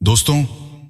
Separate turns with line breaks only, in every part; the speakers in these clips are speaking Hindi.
दोस्तों,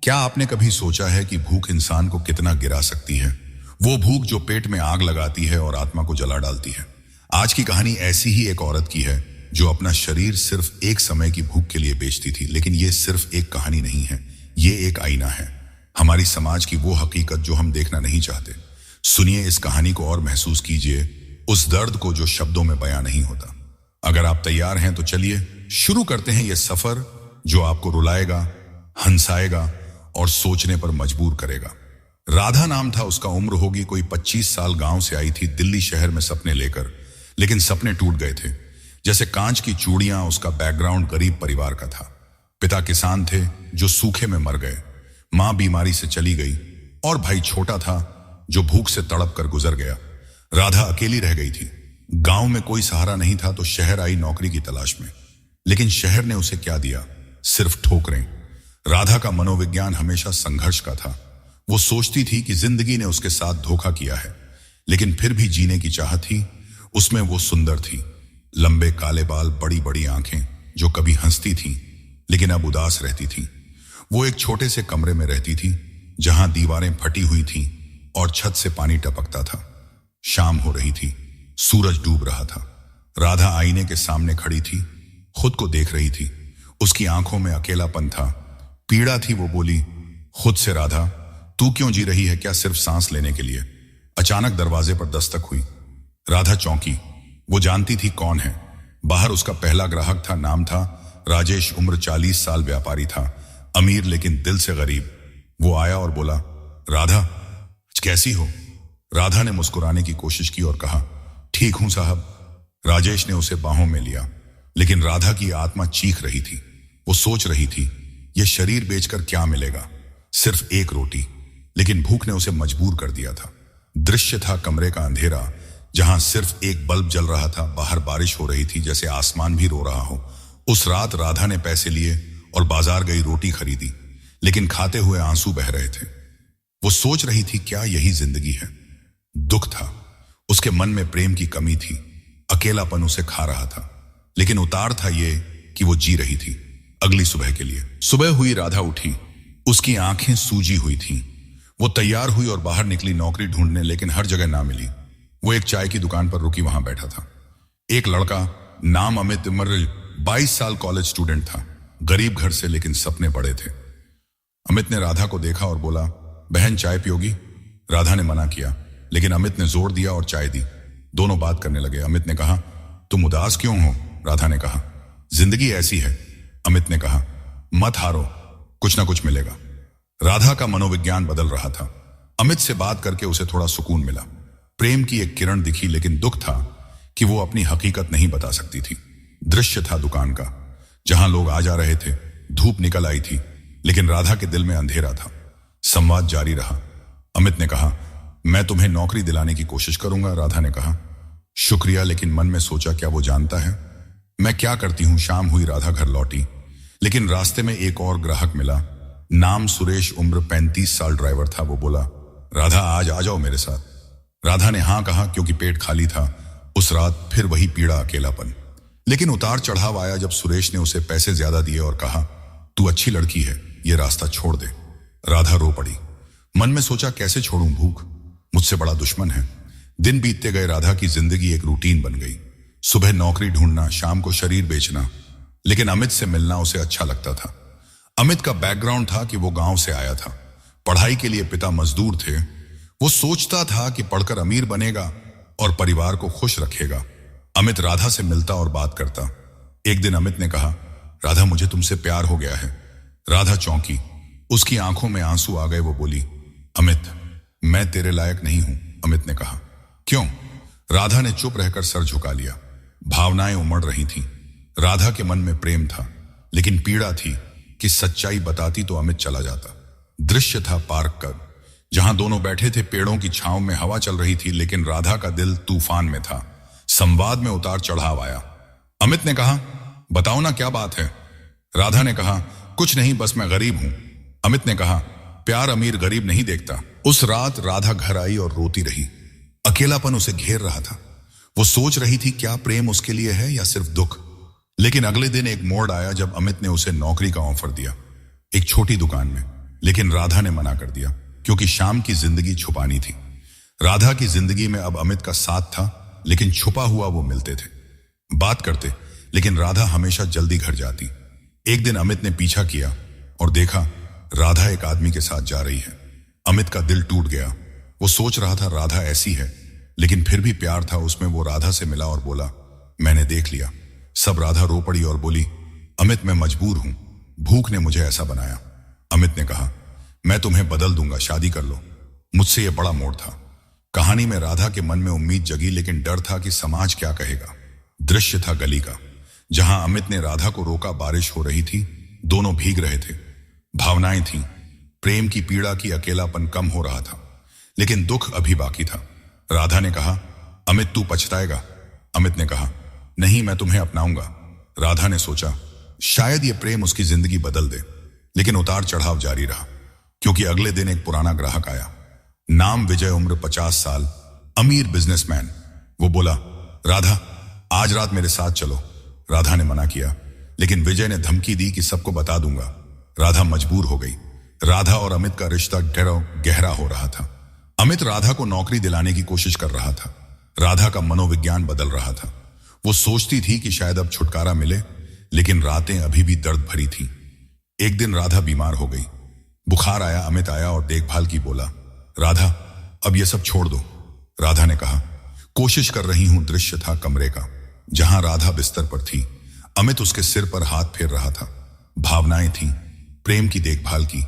क्या आपने कभी सोचा है कि भूख इंसान को कितना गिरा सकती है? वो भूख जो पेट में आग लगाती है और आत्मा को जला डालती है। आज की कहानी ऐसी ही एक औरत की है जो अपना शरीर सिर्फ एक समय की भूख के लिए बेचती थी। लेकिन ये सिर्फ एक कहानी नहीं है, ये एक आईना है, हमारी समाज की वो हकीकत जो हम देखना नहीं चाहते। सुनिए इस कहानी को और महसूस कीजिए उस दर्द को जो शब्दों में बयां नहीं होता। अगर आप तैयार हैं तो चलिए शुरू करते हैं ये सफर जो आपको रुलाएगा, हंसाएगा और सोचने पर मजबूर करेगा। राधा नाम था उसका। उम्र होगी कोई 25 साल। गांव से आई थी दिल्ली शहर में सपने लेकर, लेकिन सपने टूट गए थे जैसे कांच की चूड़ियां। उसका बैकग्राउंड गरीब परिवार का था। पिता किसान थे जो सूखे में मर गए, मां बीमारी से चली गई और भाई छोटा था जो भूख से तड़प कर गुजर गया। राधा अकेली रह गई थी। गांव में कोई सहारा नहीं था तो शहर आई नौकरी की तलाश में। लेकिन शहर ने उसे क्या दिया? सिर्फ ठोकरें। राधा का मनोविज्ञान हमेशा संघर्ष का था। वो सोचती थी कि जिंदगी ने उसके साथ धोखा किया है, लेकिन फिर भी जीने की चाह थी। उसमें वो सुंदर थी, लंबे काले बाल, बड़ी बड़ी आंखें जो कभी हंसती थीं लेकिन अब उदास रहती थीं। वो एक छोटे से कमरे में रहती थी जहां दीवारें फटी हुई थीं और छत से पानी टपकता था। शाम हो रही थी, सूरज डूब रहा था। राधा आईने के सामने खड़ी थी, खुद को देख रही थी। उसकी आंखों में अकेलापन था, पीड़ा थी। वो बोली खुद से, राधा तू क्यों जी रही है? क्या सिर्फ सांस लेने के लिए? अचानक दरवाजे पर दस्तक हुई। राधा चौंकी। वो जानती थी कौन है। बाहर उसका पहला ग्राहक था। नाम था राजेश। उम्र 40 साल। व्यापारी था, अमीर लेकिन दिल से गरीब। वो आया और बोला, राधा कैसी हो? राधा ने मुस्कुराने की कोशिश की और कहा, ठीक हूं साहब। राजेश ने उसे बाहों में लिया, लेकिन राधा की आत्मा चीख रही थी। वो सोच रही थी, ये शरीर बेचकर क्या मिलेगा? सिर्फ एक रोटी। लेकिन भूख ने उसे मजबूर कर दिया था। दृश्य था कमरे का अंधेरा जहां सिर्फ एक बल्ब जल रहा था। बाहर बारिश हो रही थी, जैसे आसमान भी रो रहा हो। उस रात राधा ने पैसे लिए और बाजार गई, रोटी खरीदी, लेकिन खाते हुए आंसू बह रहे थे। वो सोच रही थी, क्या यही जिंदगी है? दुख था, उसके मन में प्रेम की कमी थी। अकेलापन उसे खा रहा था, लेकिन उतार था ये कि वो जी रही थी अगली सुबह के लिए। सुबह हुई, राधा उठी, उसकी आंखें सूजी हुई थीं। वो तैयार हुई और बाहर निकली नौकरी ढूंढने, लेकिन हर जगह ना मिली। वो एक चाय की दुकान पर रुकी, वहां बैठा था एक लड़का, नाम अमित। उम्र 22 साल, कॉलेज स्टूडेंट था, गरीब घर से लेकिन सपने बड़े थे। अमित ने राधा को देखा और बोला, बहन चाय पियोगी? राधा ने मना किया, लेकिन अमित ने जोर दिया और चाय दी। दोनों बात करने लगे। अमित ने कहा, तुम उदास क्यों हो? राधा ने कहा, जिंदगी ऐसी है। अमित ने कहा, मत हारो, कुछ ना कुछ मिलेगा। राधा का मनोविज्ञान बदल रहा था। अमित से बात करके उसे थोड़ा सुकून मिला। प्रेम की एक किरण दिखी, लेकिन दुख था कि वो अपनी हकीकत नहीं बता सकती थी। दृश्य था दुकान का, जहां लोग आ जा रहे थे। धूप निकल आई थी, लेकिन राधा के दिल में अंधेरा था। संवाद जारी रहा। अमित ने कहा, मैं तुम्हें नौकरी दिलाने की कोशिश करूंगा। राधा ने कहा, शुक्रिया, लेकिन मन में सोचा, क्या वो जानता है मैं क्या करती हूं? शाम हुई, राधा घर लौटी, लेकिन रास्ते में एक और ग्राहक मिला। नाम सुरेश, उम्र 35 साल, ड्राइवर था। वो बोला, राधा आज आ जाओ मेरे साथ। राधा ने हाँ कहा, क्योंकि पेट खाली था। उस रात फिर वही पीड़ा, अकेलापन। लेकिन उतार चढ़ाव आया जब सुरेश ने उसे पैसे ज्यादा दिए और कहा, तू अच्छी लड़की है, ये रास्ता छोड़ दे। राधा रो पड़ी। मन में सोचा, कैसे छोड़ूं? भूख मुझसे बड़ा दुश्मन है। दिन बीतते गए, राधा की जिंदगी एक रूटीन बन गई। सुबह नौकरी ढूंढना, शाम को शरीर बेचना, लेकिन अमित से मिलना उसे अच्छा लगता था। अमित का बैकग्राउंड था कि वो गांव से आया था, पढ़ाई के लिए पिता मजदूर थे। वो सोचता था कि पढ़कर अमीर बनेगा और परिवार को खुश रखेगा। अमित राधा से मिलता और बात करता। एक दिन अमित ने कहा, राधा मुझे तुमसे प्यार हो गया है। राधा चौंकी, उसकी आंखों में आंसू आ गए। वो बोली, अमित मैं तेरे लायक नहीं हूं। अमित ने कहा, क्यों? राधा ने चुप रहकर सर झुका लिया। भावनाएं उमड़ रही थीं। राधा के मन में प्रेम था, लेकिन पीड़ा थी कि सच्चाई बताती तो अमित चला जाता। दृश्य था पार्क का, जहां दोनों बैठे थे। पेड़ों की छांव में हवा चल रही थी, लेकिन राधा का दिल तूफान में था। संवाद में उतार चढ़ाव आया। अमित ने कहा, बताओ ना क्या बात है? राधा ने कहा, कुछ नहीं, बस मैं गरीब हूं। अमित ने कहा, प्यार अमीर गरीब नहीं देखता। उस रात राधा घर आई और रोती रही। अकेलापन उसे घेर रहा था। वो सोच रही थी, क्या प्रेम उसके लिए है या सिर्फ दुख? लेकिन अगले दिन एक मोड़ आया जब अमित ने उसे नौकरी का ऑफर दिया। एक छोटी दुकान में। लेकिन राधा ने मना कर दिया क्योंकि शाम की जिंदगी छुपानी थी। राधा की जिंदगी में अब अमित का साथ था, लेकिन छुपा हुआ वो मिलते थे, बात करते, लेकिन राधा हमेशा जल्दी घर जाती। एक दिन अमित ने पीछा किया और देखा राधा एक आदमी के साथ जा रही है। अमित का दिल टूट गया। वो सोच रहा था राधा ऐसी है, लेकिन फिर भी प्यार था उसमें। वो राधा से मिला और बोला, मैंने देख लिया सब। राधा रो पड़ी और बोली, अमित मैं मजबूर हूं, भूख ने मुझे ऐसा बनाया। अमित ने कहा, मैं तुम्हें बदल दूंगा, शादी कर लो मुझसे। यह बड़ा मोड़ था। कहानी में राधा के मन में उम्मीद जगी, लेकिन डर था कि समाज क्या कहेगा। दृश्य था गली का, जहां अमित ने राधा को रोका। बारिश हो रही थी, दोनों भीग रहे थे। भावनाएं थीं, प्रेम की पीड़ा की, अकेलापन कम हो रहा था, लेकिन दुख अभी बाकी था। राधा ने कहा, अमित तू पछताएगा। अमित ने कहा, नहीं मैं तुम्हें अपनाऊंगा। राधा ने सोचा शायद ये प्रेम उसकी जिंदगी बदल दे, लेकिन उतार चढ़ाव जारी रहा। क्योंकि अगले दिन एक पुराना ग्राहक आया, नाम विजय, उम्र 50 साल, अमीर बिजनेसमैन। वो बोला, राधा आज रात मेरे साथ चलो। राधा ने मना किया, लेकिन विजय ने धमकी दी कि सबको बता दूंगा। राधा मजबूर हो गई। राधा और अमित का रिश्ता गहरा हो रहा था। अमित राधा को नौकरी दिलाने की कोशिश कर रहा था। राधा का मनोविज्ञान बदल रहा था। वो सोचती थी कि शायद अब छुटकारा मिले, लेकिन रातें अभी भी दर्द भरी थीं। एक दिन राधा बीमार हो गई, बुखार आया। अमित आया और देखभाल की, बोला, राधा अब ये सब छोड़ दो। राधा ने कहा, कोशिश कर रही हूं। दृश्य था कमरे का, जहां राधा बिस्तर पर थी। अमित उसके सिर पर हाथ फेर रहा था। भावनाएं थीं, प्रेम की, देखभाल की,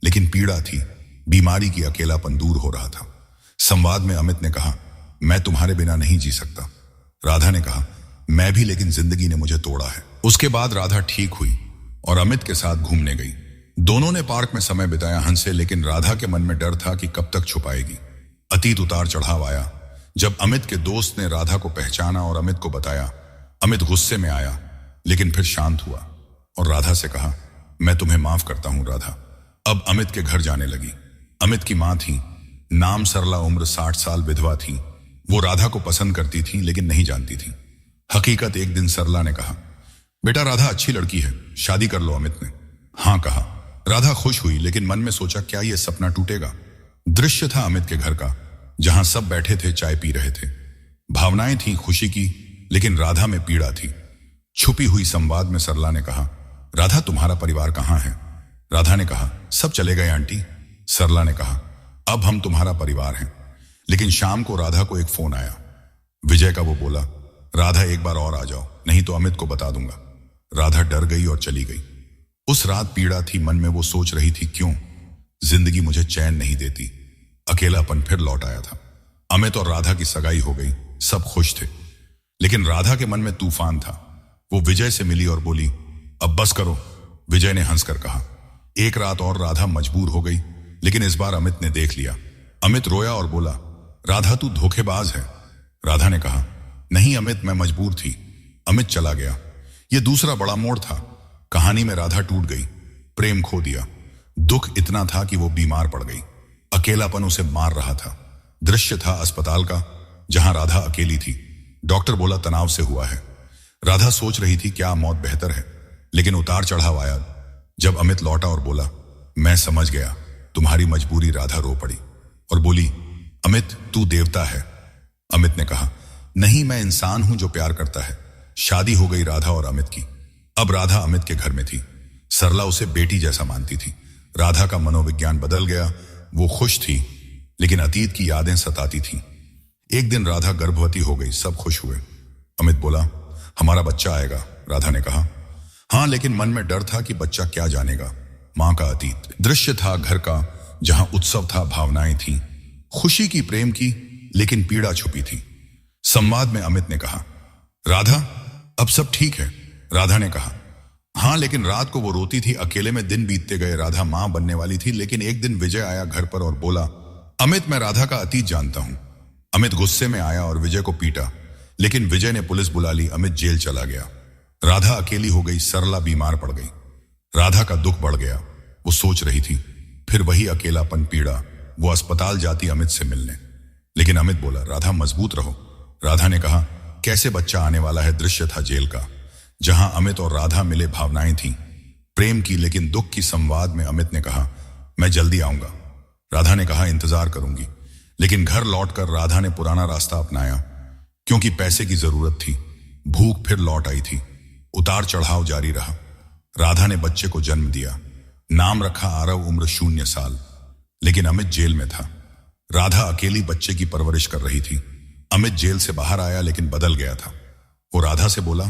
लेकिन पीड़ा थी, बीमारी की, अकेलापन दूर हो रहा था। संवाद में अमित ने कहा, मैं तुम्हारे बिना नहीं जी सकता। राधा ने कहा, मैं भी, लेकिन जिंदगी ने मुझे तोड़ा है। उसके बाद राधा ठीक हुई और अमित के साथ घूमने गई। दोनों ने पार्क में समय बिताया, हंसे, लेकिन राधा के मन में डर था कि कब तक छुपाएगी। अतीत उतार चढ़ाव आया। जब अमित के दोस्त ने राधा को पहचाना और अमित को बताया, अमित गुस्से में आया, लेकिन फिर शांत हुआ और राधा से कहा, मैं तुम्हें माफ करता हूं राधा। अब अमित के घर जाने लगी। अमित की मां थी, नाम सरला, उम्र 60 साल, विधवा थी। वो राधा को पसंद करती थी, लेकिन नहीं जानती थी हकीकत। एक दिन सरला ने कहा, बेटा राधा अच्छी लड़की है, शादी कर लो। अमित ने हाँ कहा। राधा खुश हुई, लेकिन मन में सोचा, क्या यह सपना टूटेगा। दृश्य था अमित के घर का, जहां सब बैठे थे, चाय पी रहे थे। भावनाएं थीं खुशी की, लेकिन राधा में पीड़ा थी। छुपी हुई संवाद में सरला ने कहा, राधा तुम्हारा परिवार कहां है। राधा ने कहा, सब चले गए आंटी। सरला ने कहा, अब हम तुम्हारा परिवार हैं। लेकिन शाम को राधा को एक फोन आया, विजय का। वो बोला, राधा एक बार और आ जाओ, नहीं तो अमित को बता दूंगा। राधा डर गई और चली गई। उस रात पीड़ा थी मन में। वो सोच रही थी, क्यों जिंदगी मुझे चैन नहीं देती। अकेलापन फिर लौट आया था। अमित और राधा की सगाई हो गई, सब खुश थे, लेकिन राधा के मन में तूफान था। वो विजय से मिली और बोली, अब बस करो। विजय ने हंसकर कहा। एक रात और राधा मजबूर हो गई, लेकिन इस बार अमित ने देख लिया। अमित रोया और बोला, राधा तू धोखेबाज है। राधा ने कहा, नहीं अमित, मैं मजबूर थी। अमित चला गया। यह दूसरा बड़ा मोड़ था। कहानी में राधा टूट गई, प्रेम खो दिया। दुख इतना था कि वो बीमार पड़ गई। अकेलापन उसे मार रहा था। दृश्य था अस्पताल का, जहां राधा अकेली थी। डॉक्टर बोला, तनाव से हुआ है। राधा सोच रही थी, क्या मौत बेहतर है। लेकिन उतार चढ़ाव आया। जब अमित लौटा और बोला, मैं समझ गया तुम्हारी मजबूरी। राधा रो पड़ी और बोली, अमित तू देवता है। अमित ने कहा, नहीं मैं इंसान हूं जो प्यार करता है। शादी हो गई राधा और अमित की। अब राधा अमित के घर में थी। सरला उसे बेटी जैसा मानती थी। राधा का मनोविज्ञान बदल गया। वो खुश थी, लेकिन अतीत की यादें सताती थीं। एक दिन राधा गर्भवती हो गई, सब खुश हुए। अमित बोला, हमारा बच्चा आएगा। राधा ने कहा, हाँ, लेकिन मन में डर था कि बच्चा क्या जानेगा। मां का अतीत। दृश्य था घर का, जहां उत्सव था, भावनाएं थीं, खुशी की, प्रेम की, लेकिन पीड़ा छुपी थी। संवाद में अमित ने कहा, राधा अब सब ठीक है। राधा ने कहा, हाँ, लेकिन रात को वो रोती थी। अकेले में दिन बीतते गए। राधा मां बनने वाली थी, लेकिन एक दिन विजय आया घर पर और बोला, अमित मैं राधा का अतीत जानता हूं। अमित गुस्से में आया और विजय को पीटा, लेकिन विजय ने पुलिस बुला ली। अमित जेल चला गया। राधा अकेली हो गई। सरला बीमार पड़ गई। राधा का दुख बढ़ गया। वो सोच रही थी, फिर वही अकेलापन, पीड़ा। वो अस्पताल जाती अमित से मिलने, लेकिन अमित बोला, राधा मजबूत रहो। राधा ने कहा, कैसे बच्चा आने वाला है। दृश्य था जेल का, जहां अमित और राधा मिले। भावनाएं थीं, प्रेम की लेकिन दुख की संवाद में अमित ने कहा, मैं जल्दी आऊंगा। राधा ने कहा, इंतजार करूंगी। लेकिन घर लौटकर राधा ने पुराना रास्ता अपनाया, क्योंकि पैसे की जरूरत थी। भूख फिर लौट आई थी। उतार चढ़ाव जारी रहा। राधा ने बच्चे को जन्म दिया। नाम रखा आरव, उम्र 0 साल। लेकिन अमित जेल में था। राधा अकेली बच्चे की परवरिश कर रही थी। अमित जेल से बाहर आया लेकिन बदल गया था। वो राधा से बोला,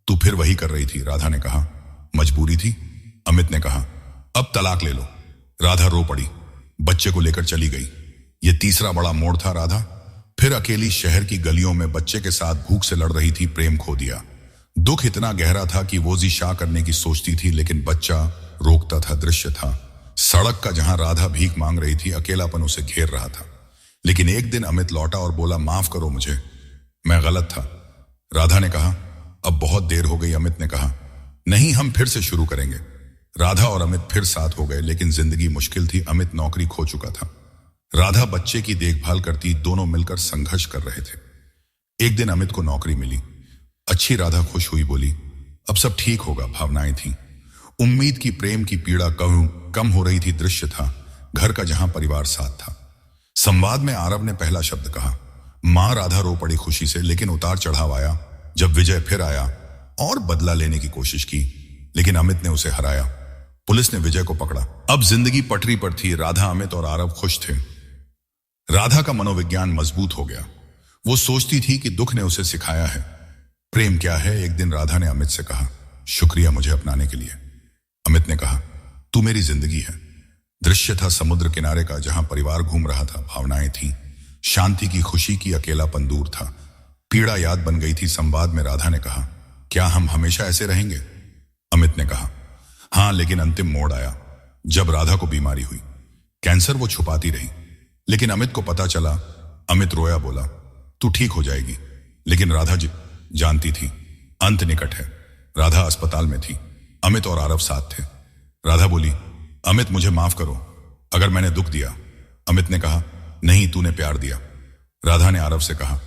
तू फिर वही कर रही थी। राधा ने कहा, मजबूरी थी। अमित ने कहा, अब तलाक ले लो। राधा रो पड़ी, बच्चे को लेकर चली गई। ये तीसरा बड़ा मोड़ था। राधा फिर अकेली शहर की गलियों में बच्चे के साथ भूख से लड़ रही थी। प्रेम खो दिया। दुख इतना गहरा था कि वो जिशा करने की सोचती थी, लेकिन बच्चा रोकता था। दृश्य था सड़क का, जहां राधा भीख मांग रही थी। अकेलापन उसे घेर रहा था। लेकिन एक दिन अमित लौटा और बोला, माफ करो मुझे, मैं गलत था। राधा ने कहा, अब बहुत देर हो गई। अमित ने कहा, नहीं, हम फिर से शुरू करेंगे। राधा और अमित फिर साथ हो गए, लेकिन जिंदगी मुश्किल थी। अमित नौकरी खो चुका था। राधा बच्चे की देखभाल करती। दोनों मिलकर संघर्ष कर रहे थे। एक दिन अमित को नौकरी मिली। अच्छी। राधा खुश हुई, बोली, अब सब ठीक होगा। भावनाएं थी, उम्मीद की, प्रेम की। पीड़ा कम हो रही थी। दृश्य था घर का, जहां परिवार साथ था। संवाद में आरव ने पहला शब्द कहा। मां राधा रो पड़ी खुशी से, लेकिन उतार चढ़ाव आया। जब विजय फिर आया और बदला लेने की कोशिश की, लेकिन अमित ने उसे हराया। पुलिस ने विजय को पकड़ा। अब जिंदगी पटरी पर थी। राधा, अमित और आरव खुश थे। राधा का मनोविज्ञान मजबूत हो गया। वो सोचती थी कि दुख ने उसे सिखाया है प्रेम क्या है। एक दिन राधा ने अमित से कहा, शुक्रिया मुझे अपनाने के लिए। अमित ने कहा, तू मेरी जिंदगी है। दृश्य था समुद्र किनारे का, जहां परिवार घूम रहा था। भावनाएं थी, शांति की, खुशी की। अकेलापन दूर था। पीड़ा याद बन गई थी। संवाद में राधा ने कहा, क्या हम हमेशा ऐसे रहेंगे? अमित ने कहा, हाँ। लेकिन अंतिम मोड़ आया जब राधा को बीमारी हुई। कैंसर वो छुपाती रही, लेकिन अमित को पता चला। अमित रोया, बोला, तू ठीक हो जाएगी। लेकिन राधा जानती थी अंत निकट है। राधा अस्पताल में थी। अमित और आरव साथ थे। राधा बोली, अमित मुझे माफ करो अगर मैंने दुख दिया। अमित ने कहा, नहीं, तूने प्यार दिया। राधा ने आरव से कहा,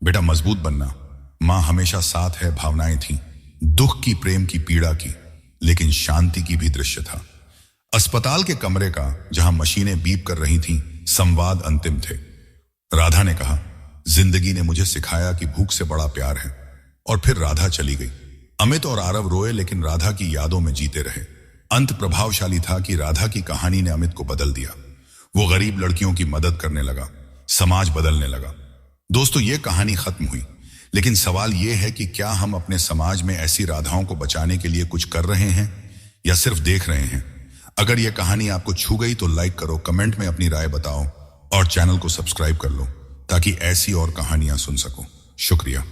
बेटा मजबूत बनना, मां हमेशा साथ है। भावनाएं थी, दुख की, प्रेम की, पीड़ा की, लेकिन शांति की भी। दृश्य था अस्पताल के कमरे का, जहां मशीनें बीप कर रही थीं। संवाद अंतिम थे। राधा ने कहा, जिंदगी ने मुझे सिखाया कि भूख से बड़ा प्यार है। और फिर राधा चली गई। अमित और आरव रोए, लेकिन राधा की यादों में जीते रहे। अंत प्रभावशाली था कि राधा की कहानी ने अमित को बदल दिया। वो गरीब लड़कियों की मदद करने लगा। समाज बदलने लगा। दोस्तों, ये कहानी खत्म हुई, लेकिन सवाल ये है कि क्या हम अपने समाज में ऐसी राधाओं को बचाने के लिए कुछ कर रहे हैं या सिर्फ देख रहे हैं? अगर यह कहानी आपको छू गई तो लाइक करो, कमेंट में अपनी राय बताओ और चैनल को सब्सक्राइब कर लो, ताकि ऐसी और कहानियां सुन सको। शुक्रिया।